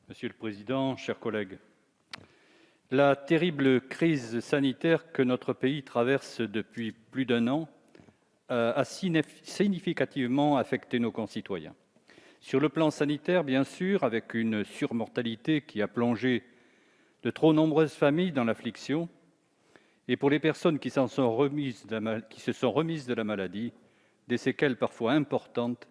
Monsieur le président, chers collègues, la terrible crise sanitaire que notre pays traverse depuis plus d'un an a significativement affecté nos concitoyens. Sur le plan sanitaire, bien sûr, avec une surmortalité qui a plongé de trop nombreuses familles dans l'affliction, et pour les personnes qui se sont remises de la maladie, des séquelles parfois importantes,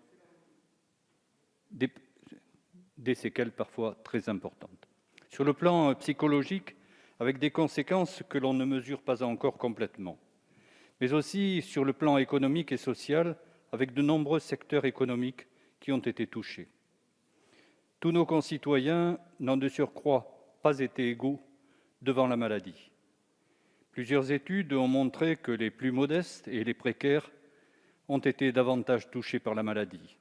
des séquelles parfois très importantes. Sur le plan psychologique, avec des conséquences que l'on ne mesure pas encore complètement, mais aussi sur le plan économique et social, avec de nombreux secteurs économiques qui ont été touchés. Tous nos concitoyens n'ont de surcroît pas été égaux devant la maladie. Plusieurs études ont montré que les plus modestes et les précaires ont été davantage touchés par la maladie.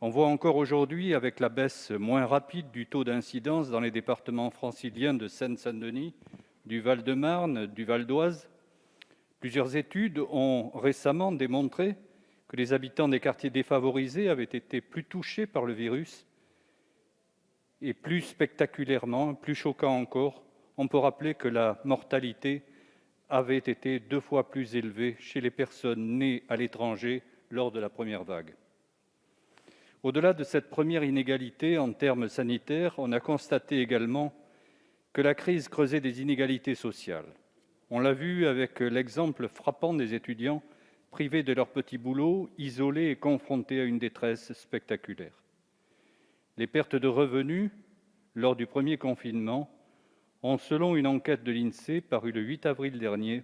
On voit encore aujourd'hui, avec la baisse moins rapide du taux d'incidence dans les départements franciliens de Seine-Saint-Denis, du Val-de-Marne, du Val-d'Oise, plusieurs études ont récemment démontré que les habitants des quartiers défavorisés avaient été plus touchés par le virus et plus spectaculairement, plus choquant encore, on peut rappeler que la mortalité avait été 2 fois plus élevée chez les personnes nées à l'étranger lors de la première vague. Au-delà de cette première inégalité en termes sanitaires, on a constaté également que la crise creusait des inégalités sociales. On l'a vu avec l'exemple frappant des étudiants privés de leur petit boulot, isolés et confrontés à une détresse spectaculaire. Les pertes de revenus lors du premier confinement ont, selon une enquête de l'INSEE parue le 8 avril dernier,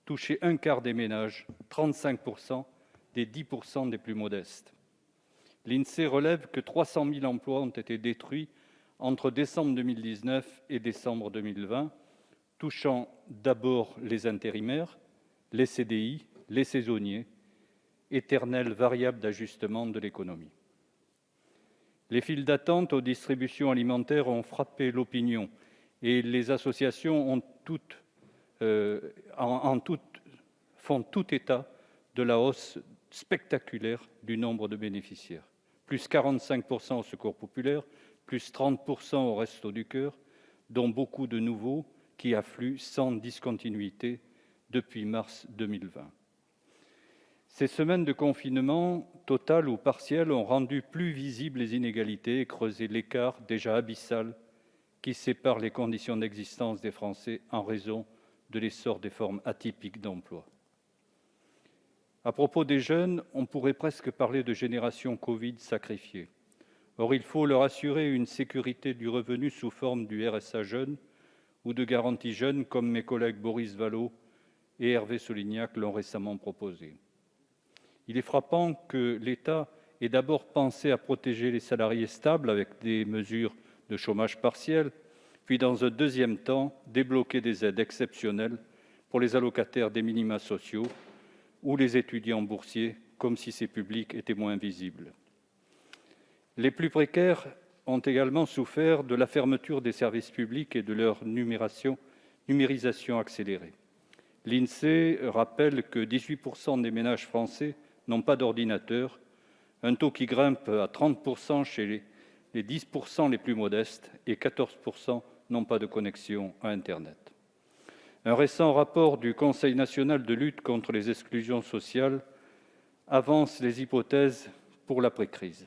touché un quart des ménages, 35% des 10% des plus modestes. L'INSEE relève que 300 000 emplois ont été détruits entre décembre 2019 et décembre 2020, touchant d'abord les intérimaires, les CDI, les saisonniers, éternelles variables d'ajustement de l'économie. Les files d'attente aux distributions alimentaires ont frappé l'opinion et les associations font tout état de la hausse spectaculaire du nombre de bénéficiaires. Plus 45% au Secours populaire, plus 30% au Restos du Cœur, dont beaucoup de nouveaux qui affluent sans discontinuité depuis mars 2020. Ces semaines de confinement, total ou partiel, ont rendu plus visibles les inégalités et creusé l'écart déjà abyssal qui sépare les conditions d'existence des Français en raison de l'essor des formes atypiques d'emploi. À propos des jeunes, on pourrait presque parler de génération Covid sacrifiée. Or, il faut leur assurer une sécurité du revenu sous forme du RSA jeune ou de garantie jeune, comme mes collègues Boris Vallaud et Hervé Solignac l'ont récemment proposé. Il est frappant que l'État ait d'abord pensé à protéger les salariés stables avec des mesures de chômage partiel, puis dans un deuxième temps, débloquer des aides exceptionnelles pour les allocataires des minima sociaux ou les étudiants boursiers, comme si ces publics étaient moins visibles. Les plus précaires ont également souffert de la fermeture des services publics et de leur numérisation accélérée. L'INSEE rappelle que 18% des ménages français n'ont pas d'ordinateur, un taux qui grimpe à 30% chez les 10% les plus modestes et 14% n'ont pas de connexion à Internet. Un récent rapport du Conseil national de lutte contre les exclusions sociales avance les hypothèses pour l'après-crise.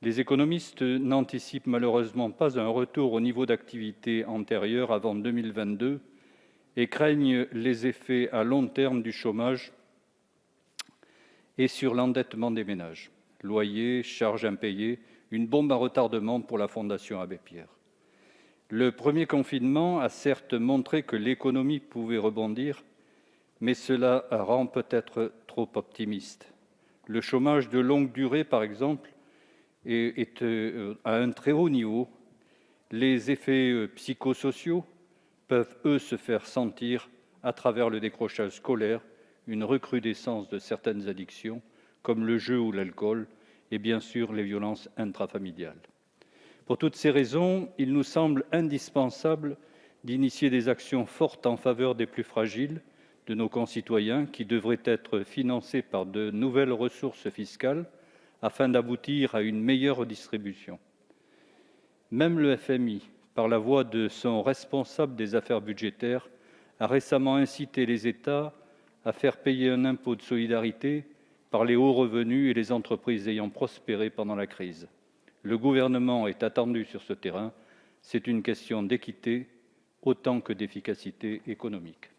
Les économistes n'anticipent malheureusement pas un retour au niveau d'activité antérieur avant 2022 et craignent les effets à long terme du chômage et sur l'endettement des ménages. Loyers, charges impayées, une bombe à retardement pour la Fondation Abbé Pierre. Le premier confinement a certes montré que l'économie pouvait rebondir, mais cela rend peut-être trop optimiste. Le chômage de longue durée, par exemple, est à un très haut niveau. Les effets psychosociaux peuvent, eux, se faire sentir à travers le décrochage scolaire, une recrudescence de certaines addictions, comme le jeu ou l'alcool, et bien sûr les violences intrafamiliales. Pour toutes ces raisons, il nous semble indispensable d'initier des actions fortes en faveur des plus fragiles de nos concitoyens, qui devraient être financées par de nouvelles ressources fiscales afin d'aboutir à une meilleure redistribution. Même le FMI, par la voix de son responsable des affaires budgétaires, a récemment incité les États à faire payer un impôt de solidarité par les hauts revenus et les entreprises ayant prospéré pendant la crise. Le gouvernement est attendu sur ce terrain. C'est une question d'équité autant que d'efficacité économique.